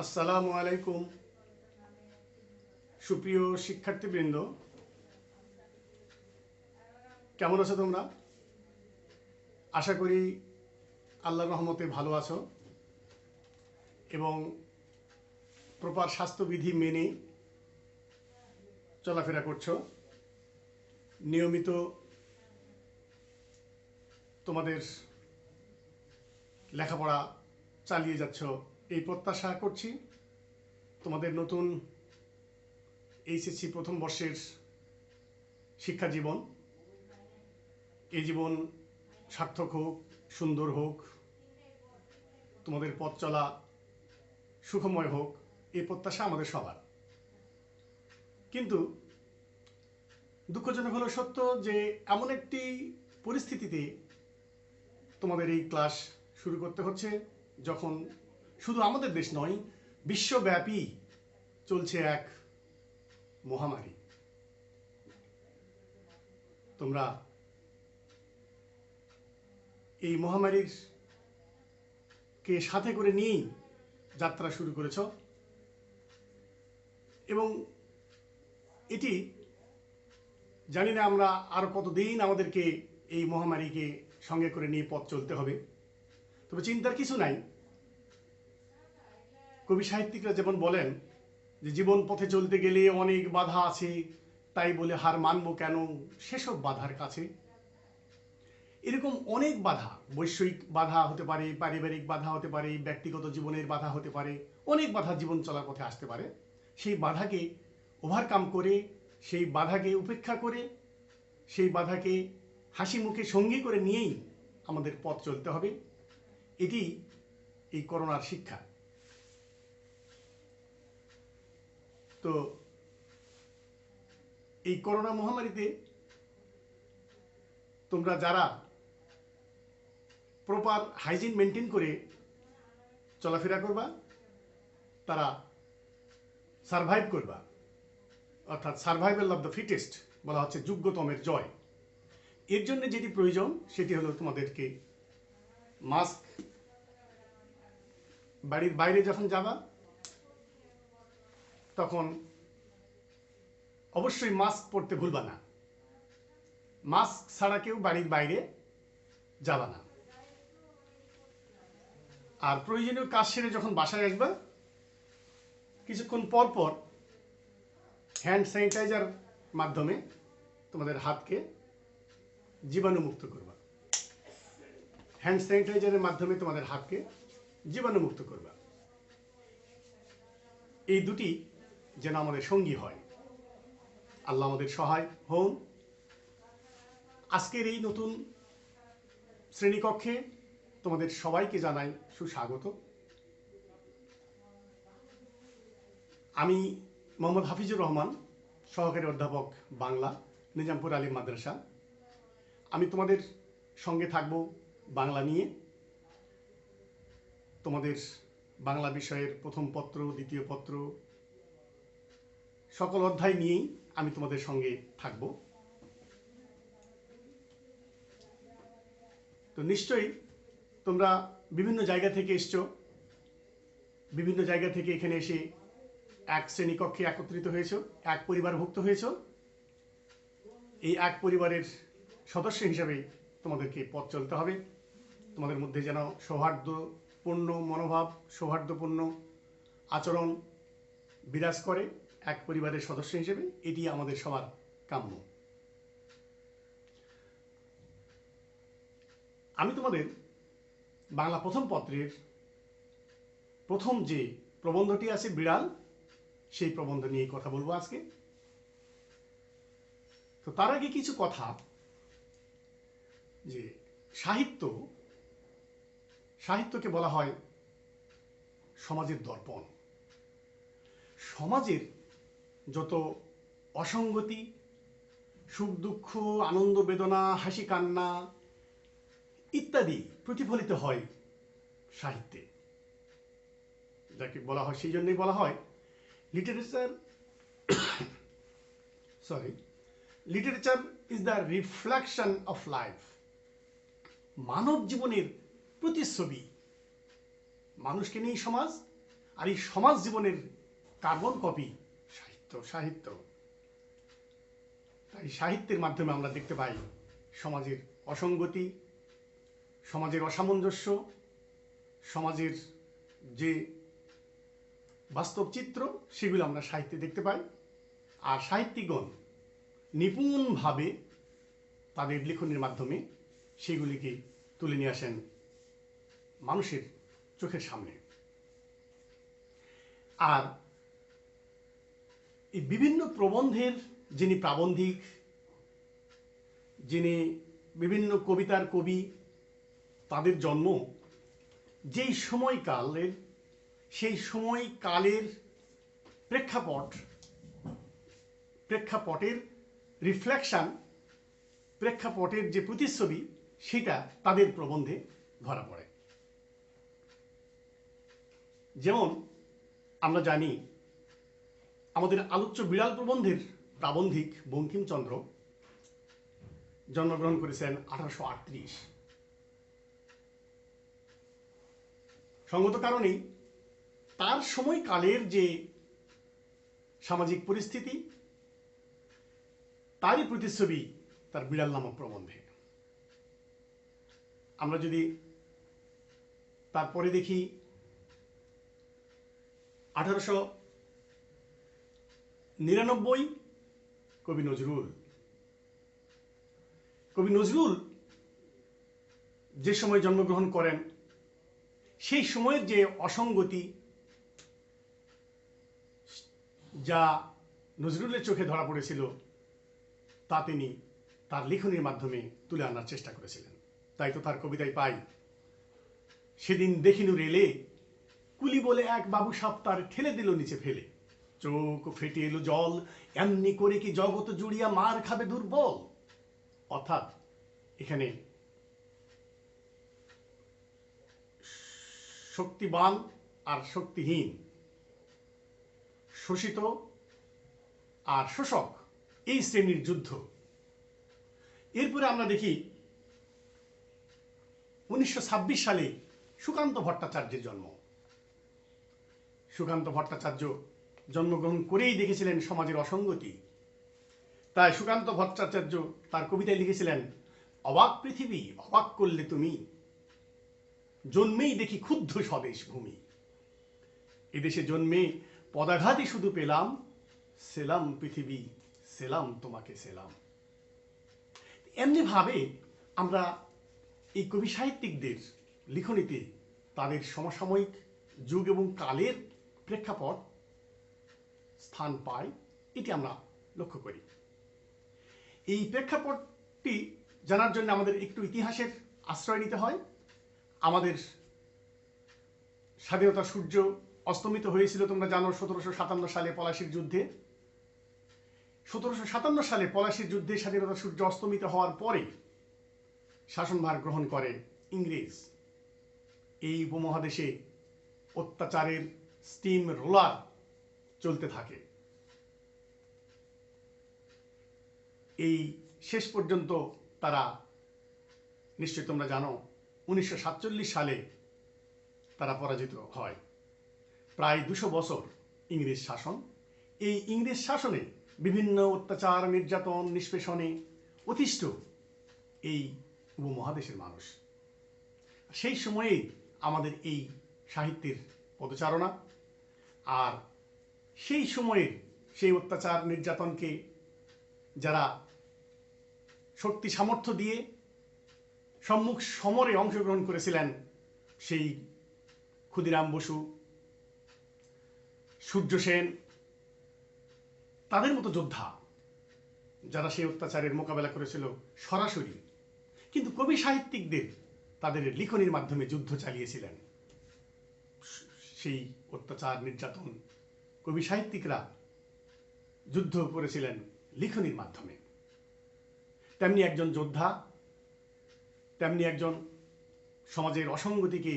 আসসালামু আলাইকুম সুপ্রিয় শিক্ষার্থীবৃন্দ, কেমন আছো তোমরা? আশা করি আল্লাহর রহমতে ভালো আছো এবং প্রপার স্বাস্থ্যবিধি মেনে চলাফেরা করছো। নিয়মিত তোমাদের লেখাপড়া চালিয়ে যাচ্ছ এই প্রত্যাশা করছি। তোমাদের নতুন এইচএসসি প্রথম বর্ষের শিক্ষা জীবন, এই জীবন সার্থক হোক, সুন্দর হোক, তোমাদের পথ চলা সুখময় হোক, এই প্রত্যাশা আমাদের সবার। কিন্তু দুঃখজনক হলো সত্য যে এমন একটি পরিস্থিতিতে তোমাদের এই ক্লাস শুরু করতে হচ্ছে যখন শুধু আমাদের দেশ নয়, বিশ্বব্যাপী চলছে এক মহামারী। তোমরা এই মহামারীর কে সাথে করে নিয়েই যাত্রা শুরু করেছ এবং এটি জানি না আমরা আরো কতদিন আমাদেরকে এই মহামারীকে সঙ্গে করে নিয়ে পথ চলতে হবে। তবে চিন্তার কিছু নাই। কবি সাহিত্যিকরা যেমন বলেন যে জীবন পথে চলতে গেলে অনেক বাধা আছে, তাই বলে হার মানবো কেন সেসব বাধার কাছে। এরকম অনেক বাধা, বৈষয়িক বাধা হতে পারে, পারিবারিক বাধা হতে পারে, ব্যক্তিগত জীবনের বাধা হতে পারে, অনেক বাধা জীবন চলার পথে আসতে পারে। সেই বাধাকে ওভারকাম করে, সেই বাধাকে উপেক্ষা করে, সেই বাধাকে হাসি মুখে সঙ্গী করে নিয়েই আমাদের পথ চলতে হবে। এটি এই করোনার শিক্ষা। তো এই করোনা মহামারীতে তোমরা যারা প্রপার হাইজিন মেনটেন করে চলাফেরা করবা তারা সারভাইভ করবা, অর্থাৎ সার্ভাইভাল অফ দ্য ফিটেস্ট বলা হচ্ছে যোগ্যতমের জয়। এর জন্য যেটি প্রয়োজন সেটি হলো তোমাদেরকে মাস্ক, বাড়ির বাইরে যখন যাবা তখন অবশ্যই মাস্ক পরতে ভুলবা না। মাস্ক ছাড়া কেউ বাড়ির বাইরে যাবা না। আর প্রয়োজনীয় কাজ সেরে যখন বাসায় আসবা কিছুক্ষণ পর পর হ্যান্ড স্যানিটাইজার মাধ্যমে তোমাদের হাতকে জীবাণুমুক্ত করবা। হ্যান্ড স্যানিটাইজারের মাধ্যমে তোমাদের হাতকে জীবাণুমুক্ত করবা। এই দুটি যেন আমাদের সঙ্গী হয়। আল্লাহ আমাদের সহায় হন। আজকের এই নতুন শ্রেণীকক্ষে তোমাদের সবাইকে জানাই সুস্বাগত। আমি মোহাম্মদ হাফিজুর রহমান, সহকারী অধ্যাপক বাংলা, নিজামপুর আলিম মাদ্রাসা। আমি তোমাদের সঙ্গে থাকব বাংলা নিয়ে। তোমাদের বাংলা বিষয়ের প্রথম পত্র, দ্বিতীয় পত্র, সকল অধ্যায় নিয়েই আমি তোমাদের সঙ্গে থাকব। তো নিশ্চয়ই তোমরা বিভিন্ন জায়গা থেকে এসছো, বিভিন্ন জায়গা থেকে এখানে এসে এক শ্রেণীকক্ষে একত্রিত হয়েছ, এক পরিবারভুক্ত হয়েছ। এই এক পরিবারের সদস্য হিসাবে তোমাদেরকে পথ চলতে হবে। তোমাদের মধ্যে যেন সৌহার্দ্যপূর্ণ মনোভাব, সৌহার্দ্যপূর্ণ আচরণ বিরাজ করে এক পরিবারের সদস্য হিসেবে, এটি আমাদের সবার কাম্য। আমি তোমাদের বাংলা প্রথম পত্রের প্রথম যে প্রবন্ধটি আছে বিড়াল, সেই প্রবন্ধ নিয়ে কথা বলবো আজকে। তো তার আগে কিছু কথা, যে সাহিত্যকে বলা হয় সমাজের দর্পণ। সমাজের যত অসঙ্গতি, সুখ দুঃখ, আনন্দ বেদনা, হাসি কান্না ইত্যাদি প্রতিফলিত হয় সাহিত্যে, যাকে বলা হয়, সেই জন্যই বলা হয় literature is the reflection of life. মানব জীবনের প্রতিচ্ছবি। মানুষকে নিয়ে সমাজ, আর এই সমাজ জীবনের কার্বন কপি সাহিত্য। তাই সাহিত্যের মাধ্যমে আমরা দেখতে পাই সমাজের অসঙ্গতি, সমাজের অসামঞ্জস্য, সমাজের যে বাস্তব চিত্র সেগুলো আমরা সাহিত্যে দেখতে পাই। আর সাহিত্যিকগণ নিপুণভাবে তাদের লেখনের মাধ্যমে সেগুলিকে তুলে নিয়ে আসেন মানুষের চোখের সামনে। আর এই বিভিন্ন প্রবন্ধের যিনি প্রাবন্ধিক, যিনি বিভিন্ন কবিতার কবি, তাদের জন্ম যেই সময়কালের, সেই সময়কালের প্রেক্ষাপটের রিফ্লেকশন, প্রেক্ষাপটের যে প্রতিচ্ছবি সেটা তাদের প্রবন্ধে ধরা পড়ে। যেমন আমরা জানি আমাদের আলোচ্য বিড়াল প্রবন্ধের প্রাবন্ধিক বঙ্কিমচন্দ্র জন্মগ্রহণ করেছেন 1838। সঙ্গত কারণেই তার সময়কালের যে সামাজিক পরিস্থিতি তারই প্রতিচ্ছবি তার বিড়াল নামক প্রবন্ধে। আমরা যদি তারপরে দেখি 1899 কবি নজরুল যে সময় জন্মগ্রহণ করেন সেই সময়ের যে অসঙ্গতি যা নজরুলের চোখে ধরা পড়েছিল তা তিনি তার লেখনীর মাধ্যমে তুলে আনার চেষ্টা করেছিলেন। তাই তো তার কবিতায় পাই, সেদিন দেখিনু রেলে কুলি বলে এক বাবু সাপ তার ঠেলে দিল নিচে ফেলে, চোখ ফেটে এলো জল, এমনি করে কি জগৎ জুড়িয়া মার খাবে দুর্বল। অর্থাৎ এখানে শক্তিবান আর শক্তিহীন, শোষিত আর শোষক, এই শ্রেণীর যুদ্ধ। এরপরে আমরা দেখি 1926 সালে সুকান্ত ভট্টাচার্যের জন্ম। সুকান্ত ভট্টাচার্য জন্মগ্রহণ করেই দেখেছিলেন সমাজের অসঙ্গতি। তাই সুকান্ত ভট্টাচার্য তার কবিতায় লিখেছিলেন, অবাক পৃথিবী অবাক করলে তুমি, জন্মেই দেখি ক্ষুব্ধ স্বদেশ ভূমি। এদেশে জন্মে পদাঘাতই শুধু পেলাম, সেলাম পৃথিবী সেলাম তোমাকে সেলাম। এমনি ভাবে আমরা এই কবি সাহিত্যিকদের লিখনীতে তাদের সমসাময়িক যুগ এবং কালের প্রেক্ষাপট স্থান পায়, এটি আমরা লক্ষ্য করি। এই প্রেক্ষাপটটি জানার জন্য আমাদের একটু ইতিহাসের আশ্রয় নিতে হয়। আমাদের স্বাধীনতা সূর্য অস্তমিত হয়েছিল তোমরা জানো 1757 সালে পলাশির যুদ্ধে। 1757 সালে পলাশির যুদ্ধে স্বাধীনতা সূর্য অস্তমিত হওয়ার পরে শাসনভার গ্রহণ করে ইংরেজ। এই উপমহাদেশে অত্যাচারের স্টিম রোলার চলতে থাকে। এই শেষ পর্যন্ত তারা, নিশ্চয়ই তোমরা জানো, 1947 সালে তারা পরাজিত হয়। প্রায় 200 বছর ইংরেজ শাসন। এই ইংরেজ শাসনে বিভিন্ন অত্যাচার, নির্যাতন, নিষ্পেষণে অতিষ্ঠ এই উপমহাদেশের মানুষ। সেই সময়ে আমাদের এই সাহিত্যের পদচারণা, আর সেই সময়ের সেই অত্যাচার নির্যাতনকে যারা শক্তি সামর্থ্য দিয়ে সম্মুখ সমরে অংশগ্রহণ করেছিলেন, সেই ক্ষুদিরাম বসু, সূর্য সেন, তাদের মতো যোদ্ধা যারা সেই অত্যাচারের মোকাবেলা করেছিল সরাসরি, কিন্তু কবি সাহিত্যিকদের তাদের লিখনির মাধ্যমে যুদ্ধ চালিয়েছিলেন। সেই অত্যাচার নির্যাতন কবি সাহিত্যিকরা যুদ্ধ করেছিলেন লিখনির মাধ্যমে। তেমনি একজন যোদ্ধা, তেমনি একজন সমাজের অসঙ্গতিকে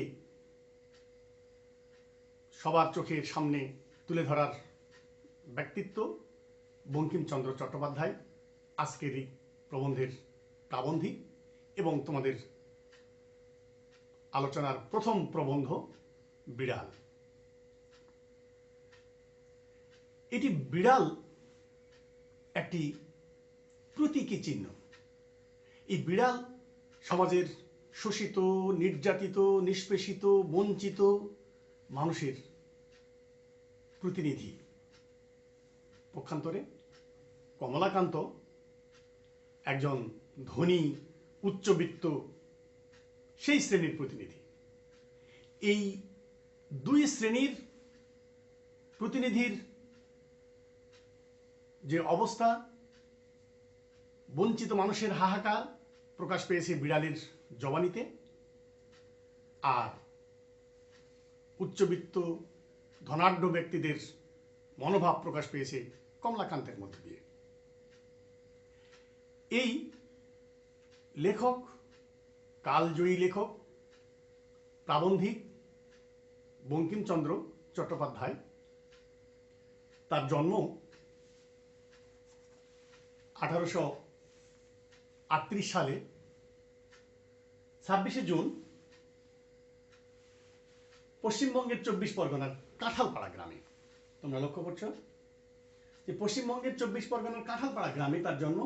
সবার চোখের সামনে তুলে ধরার ব্যক্তিত্ব বঙ্কিমচন্দ্র চট্টোপাধ্যায়, আজকের এই প্রবন্ধের প্রাবন্ধিক এবং তোমাদের আলোচনার প্রথম প্রবন্ধ বিড়াল। এটি বিড়াল একটি প্রতীকী চিহ্ন। এই বিড়াল সমাজের শোষিত, নির্যাতিত, নিষ্পেষিত, বঞ্চিত মানুষের প্রতিনিধি। পক্ষান্তরে কমলাকান্ত একজন ধনী, উচ্চবিত্ত সেই শ্রেণীর প্রতিনিধি। এই দুই শ্রেণীর প্রতিনিধির যে অবস্থা, বঞ্চিত মানুষের হাহাকার প্রকাশ পেয়েছে বিড়ালের জবানিতে, আর উচ্চবিত্ত ধনাঢ্য ব্যক্তিদের মনোভাব প্রকাশ পেয়েছে কমলাকান্তের মধ্যে দিয়ে। এই লেখক, কালজয়ী লেখক, প্রাবন্ধিক বঙ্কিমচন্দ্র চট্টোপাধ্যায়, তার জন্ম 1838 সালে 26শে জুন পশ্চিমবঙ্গের 24 পরগনার কাঁঠালপাড়া গ্রামে। তোমরা লক্ষ্য করছো যে পশ্চিমবঙ্গের 24 পরগনার কাঁঠালপাড়া গ্রামে তার জন্ম।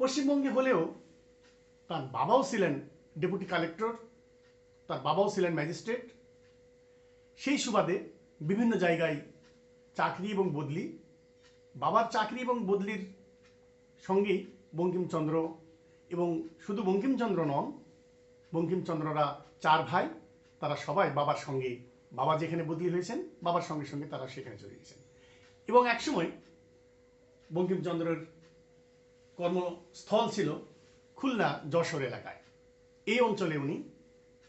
পশ্চিমবঙ্গে হলেও তার বাবাও ছিলেন ডেপুটি কালেক্টর, তার বাবাও ছিলেন ম্যাজিস্ট্রেট। সেই সুবাদে বিভিন্ন জায়গায় চাকরি এবং বদলি। বাবার চাকরি এবং বদলির সঙ্গেই বঙ্কিমচন্দ্র, এবং শুধু বঙ্কিমচন্দ্র নন, বঙ্কিমচন্দ্ররা 4 ভাই, তারা সবাই বাবার সঙ্গে, বাবা যেখানে বদলি হয়েছেন বাবার সঙ্গে সঙ্গে তারা সেখানে চলে গেছেন। এবং একসময় বঙ্কিমচন্দ্রের কর্মস্থল ছিল খুলনা যশোর এলাকায়। এই অঞ্চলে উনি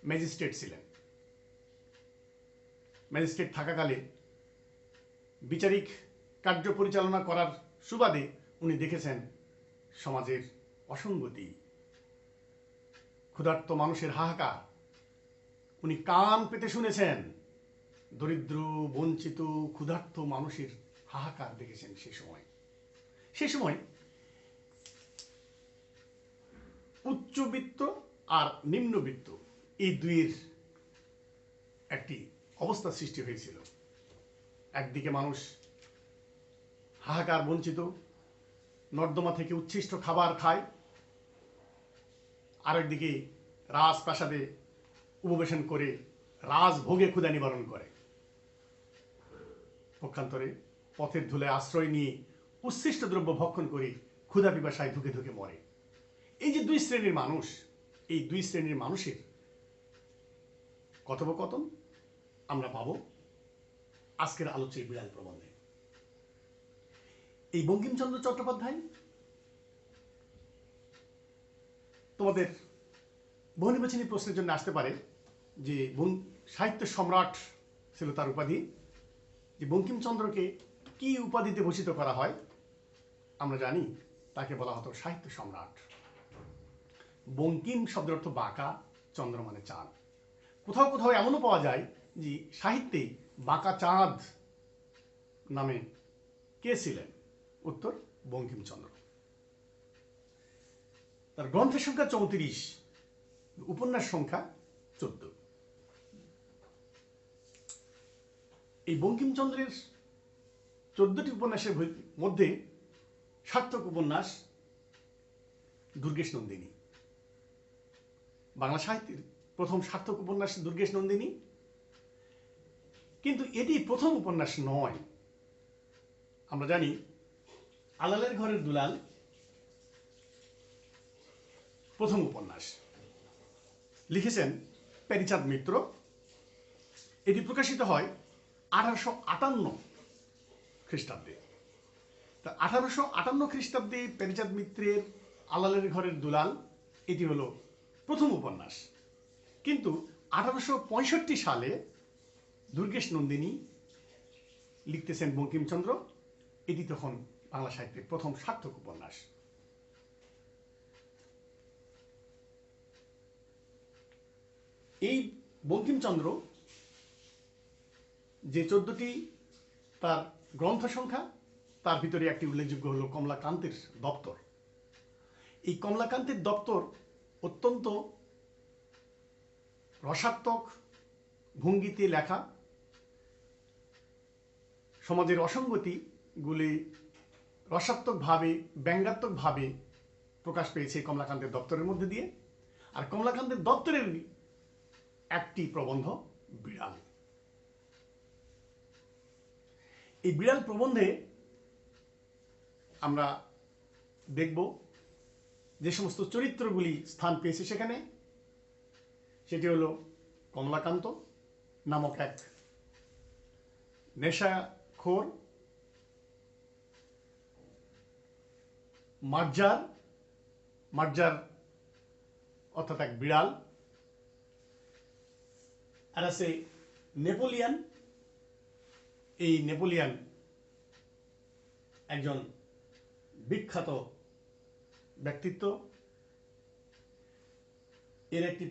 ম্যাজিস্ট্রেট ছিলেন। ম্যাজিস্ট্রেট থাকাকালে বিচারিক কার্য পরিচালনা করার সুবাদে উনি দেখেছেন সমাজের অসঙ্গতি, ক্ষুধার্ত মানুষের হাহাকার। উনি কান পেতে শুনেছেন, দরিদ্র, বঞ্চিত, ক্ষুধার্ত মানুষের হাহাকার দেখেছেন। সে সময় উচ্চবিত্ত আর নিম্নবিত্ত এই দুইয়ের একটি অবস্থা সৃষ্টি হয়েছিল। একদিকে মানুষ হাহাকার, বঞ্চিত, নর্দমা থেকে উচ্ছিষ্ট খাবার খায়, আরেকদিকে রাজপ্রাসাদে উপবেশন করে রাজভোগে ক্ষুধা নিবারণ করে। পক্ষান্তরে পথের ধুলায় আশ্রয় নিয়ে উচ্ছিষ্ট দ্রব্য ভক্ষণ করে ক্ষুধা পিপাসায় ধুকে ধুকে মরে। এই যে দুই শ্রেণীর মানুষ, এই দুই শ্রেণীর মানুষের কথোপকথন আমরা পাব আজকের আলোচ্য এই বিড়াল প্রবন্ধে। এই বঙ্কিমচন্দ্র চট্টোপাধ্যায় তোমাদের বহুনির্বাচনী প্রশ্নের জন্য আসতে পারে যে সাহিত্য সম্রাট ছিল তার উপাধি, যে বঙ্কিমচন্দ্রকে কি উপাধিতে ভূষিত করা হয়? আমরা জানি তাকে বলা হতো সাহিত্য সম্রাট। বঙ্কিম শব্দের অর্থ বাঁকা, চন্দ্র মানে চাঁদ। কোথাও কোথাও এমনও পাওয়া যায় যে সাহিত্যে বাঁকা চাঁদ নামে কে ছিলেন? উত্তর বঙ্কিমচন্দ্র। তার গ্রন্থের সংখ্যা 34, উপন্যাস সংখ্যা 14। এই বঙ্কিমচন্দ্রের 14টি উপন্যাসের মধ্যে সার্থক উপন্যাস দুর্গেশ নন্দিনী। বাংলা সাহিত্যের প্রথম সার্থক উপন্যাস দুর্গেশ নন্দিনী, কিন্তু এটি প্রথম উপন্যাস নয়। আমরা জানি আলালের ঘরের দুলাল প্রথম উপন্যাস, লিখেছেন প্যারীচাঁদ মিত্র। এটি প্রকাশিত হয় 1858 খ্রিস্টাব্দে। তা 1858 খ্রিস্টাব্দে প্যারীচাঁদ মিত্রের আলালের ঘরের দুলাল এটি হলো প্রথম উপন্যাস। কিন্তু 1865 সালে দুর্গেশ নন্দিনী লিখতেছেন বঙ্কিমচন্দ্র, এটি তখন বাংলা সাহিত্যের প্রথম সার্থক উপন্যাস। এই বঙ্কিমচন্দ্র যে 14টি তার গ্রন্থ সংখ্যা, তার ভিতরে একটি উল্লেখযোগ্য হলো কমলাকান্তের দপ্তর। এই কমলাকান্তের দপ্তর অত্যন্ত রসাত্মক ভঙ্গিতে লেখা, সমাজের অসঙ্গতিগুলি রসাত্মকভাবে ব্যঙ্গাত্মকভাবে প্রকাশ পেয়েছে কমলাকান্তের দপ্তরের মধ্যে দিয়ে। আর কমলাকান্তের দপ্তরের একটি প্রবন্ধ বিড়াল। এই বিড়াল প্রবন্ধে আমরা দেখব যে সমস্ত চরিত্রগুলি স্থান পেয়েছে সেখানে, সেটি হলো কমলাকান্ত নামক এক নেশাখোর, মার্জার অর্থাৎ এক বিড়াল, আর আছে নেপোলিয়ান। এই নেপোলিয়ান একজন বিখ্যাত ব্যক্তিত্ব। এর একটি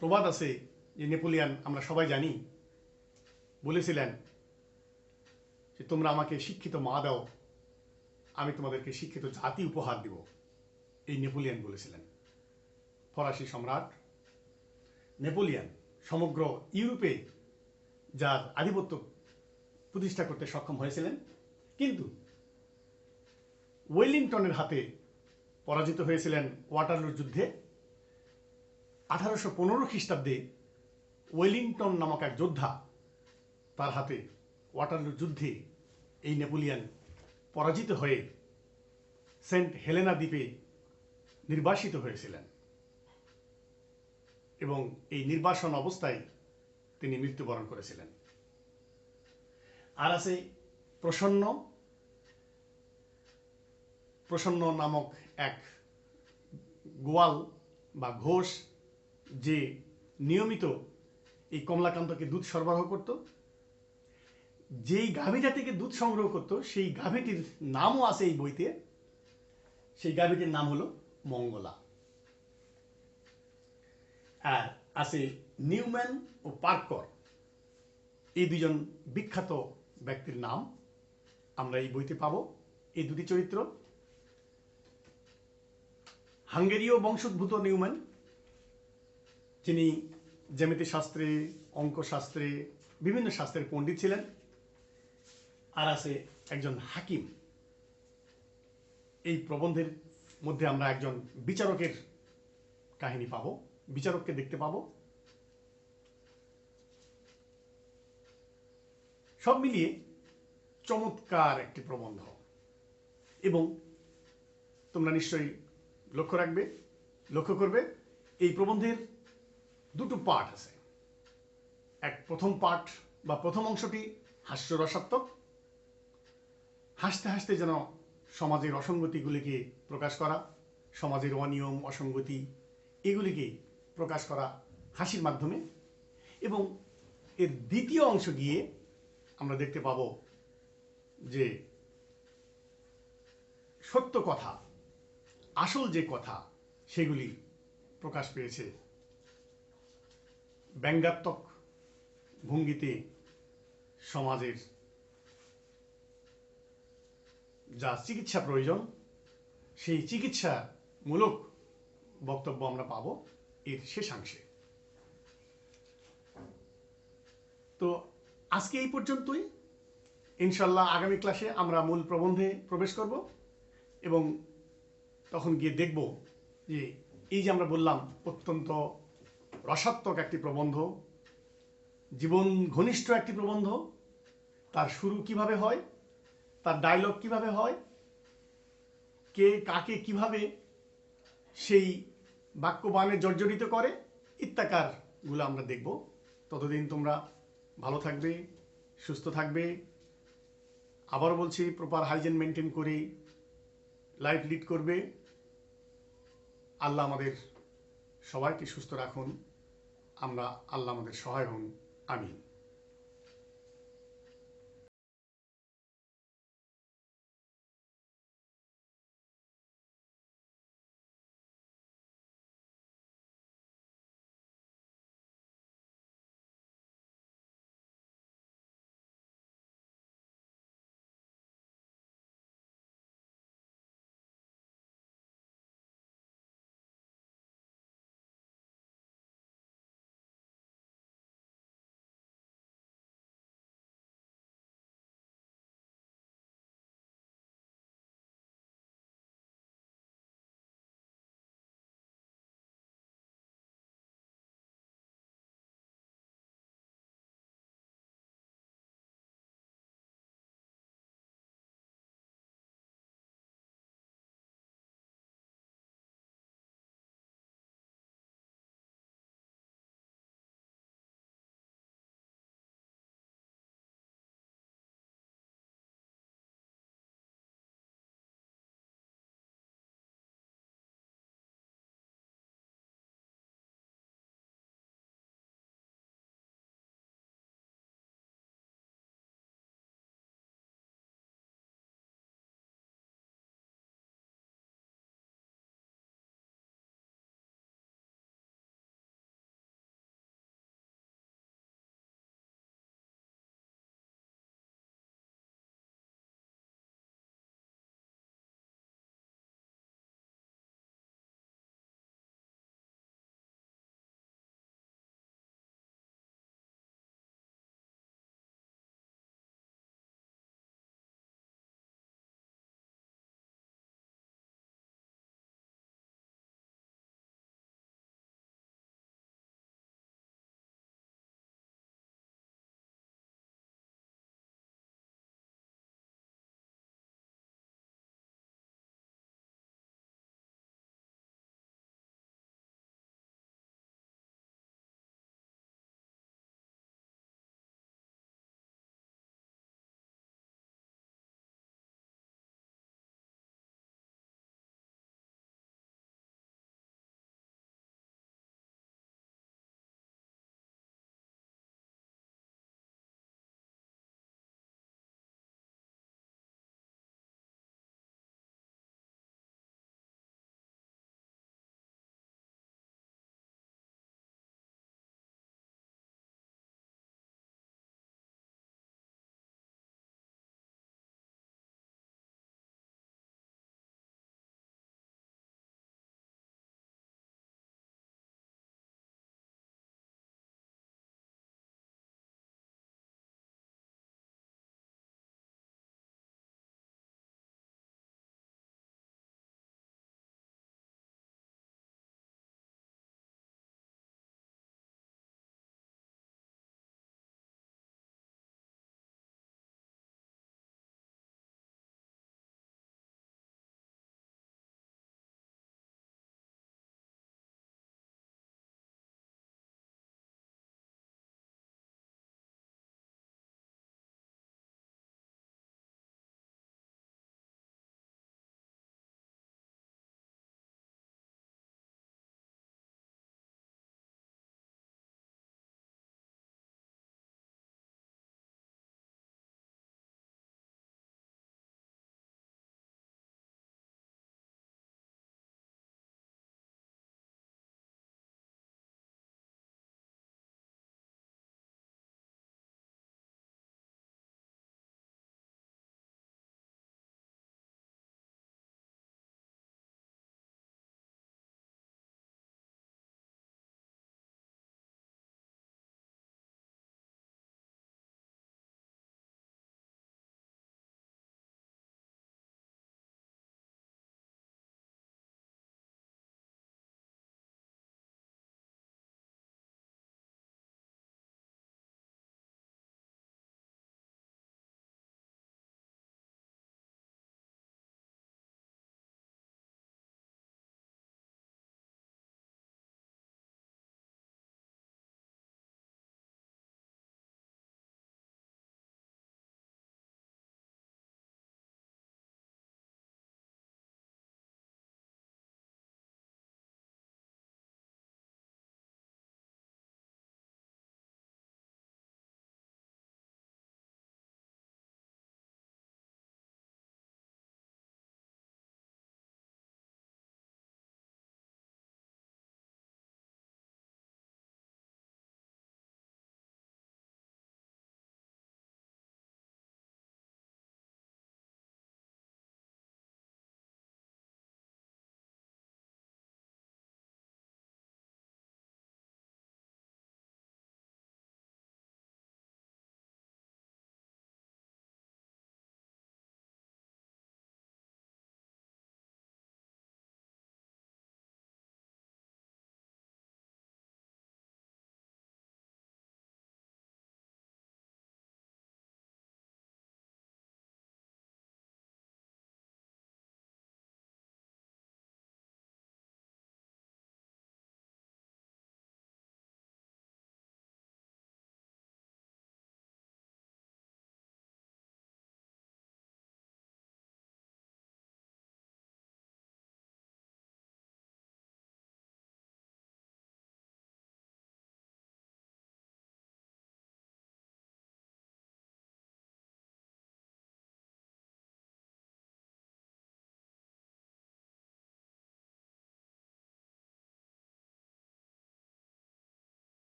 প্রবাদ আছে যে নেপোলিয়ান, আমরা সবাই জানি, বলেছিলেন যে তোমরা আমাকে শিক্ষিত মা দাও, আমি তোমাদেরকে শিক্ষিত জাতি উপহার দিব। এই নেপোলিয়ান বলেছিলেন। ফরাসি সম্রাট নেপোলিয়ান সমগ্র ইউরোপে যার আধিপত্য প্রতিষ্ঠা করতে সক্ষম হয়েছিলেন, কিন্তু ওয়েলিংটনের হাতে পরাজিত হয়েছিলেন ওয়াটারলুর যুদ্ধে। 1815 খ্রিস্টাব্দে ওয়েলিংটন নামক এক যোদ্ধা, তার হাতে ওয়াটারলুর যুদ্ধে এই নেপোলিয়ান পরাজিত হয়ে সেন্ট হেলেনা দ্বীপে নির্বাসিত হয়েছিলেন এবং এই নির্বাসন অবস্থায় তিনি মৃত্যুবরণ করেছিলেন। আর আছে প্রসন্ন নামক এক গোয়াল বা ঘোষ, যে নিয়মিত এই কমলাকান্তকে দুধ সরবরাহ করত। যেই গাভীটা থেকে দুধ সংগ্রহ করত সেই গাভীটির নামও আছে এই বইতে। সেই গাভীটির নাম হলো মঙ্গলা। আর আছে নিউম্যান ও পার্কর, এই দুজন বিখ্যাত ব্যক্তির নাম আমরা এই বইতে পাবো। এই দুটি চরিত্র, হাঙ্গেরীয় বংশোদ্ভূত নিউম্যান, যিনি জ্যামিতি শাস্ত্রে, অঙ্কশাস্ত্রে, বিভিন্ন শাস্ত্রের পণ্ডিত ছিলেন। আর আছে একজন হাকিম। এই প্রবন্ধের মধ্যে আমরা একজন বিচারকের কাহিনী পাবো, বিচারককে দেখতে পাবো। সব মিলিয়ে চমৎকার একটি প্রবন্ধ। এবং তোমরা নিশ্চয়ই লক্ষ্য করবে এই প্রবন্ধের দুটো পার্ট আছে। প্রথম পার্ট বা প্রথম অংশটি হাস্যরসাত্মক, হাসতে হাসতে যেন সমাজের অসঙ্গতিগুলিকে প্রকাশ করা, সমাজের অনিয়ম অসঙ্গতি এগুলিকে প্রকাশ করা হাসির মাধ্যমে। এবং এর দ্বিতীয় অংশ গিয়ে আমরা দেখতে পাব যে সত্য কথা, আসল যে কথা, সেগুলি প্রকাশ পেয়েছে ব্যঙ্গাত্মক ভঙ্গিতে। সমাজের যা চিকিৎসা প্রয়োজন, সেই চিকিৎসামূলক বক্তব্য আমরা পাবো এর শেষাংশে। তো আজকে এই পর্যন্তই। ইনশাল্লাহ আগামী ক্লাসে আমরা মূল প্রবন্ধে প্রবেশ করব এবং তখন গিয়ে দেখব যে এই যে আমরা বললাম অত্যন্ত রসাত্মক একটি প্রবন্ধ, জীবন ঘনিষ্ঠ একটি প্রবন্ধ, তার শুরু কিভাবে হয়, তার ডায়লগ কিভাবে হয়, কে কাকে কিভাবে সেই বাক্যবাণে জর্জরিত করে, ইত্যাকারগুলো আমরা দেখব। ততদিন তোমরা ভালো থাকবে, সুস্থ থাকবে। আবারও বলছি, প্রপার হাইজিন মেনটেন করে লাইফ লিড করবে। আল্লাহ আমাদের সবাইকে সুস্থ রাখুন, আল্লাহ আমাদের সহায় হন। আমিন।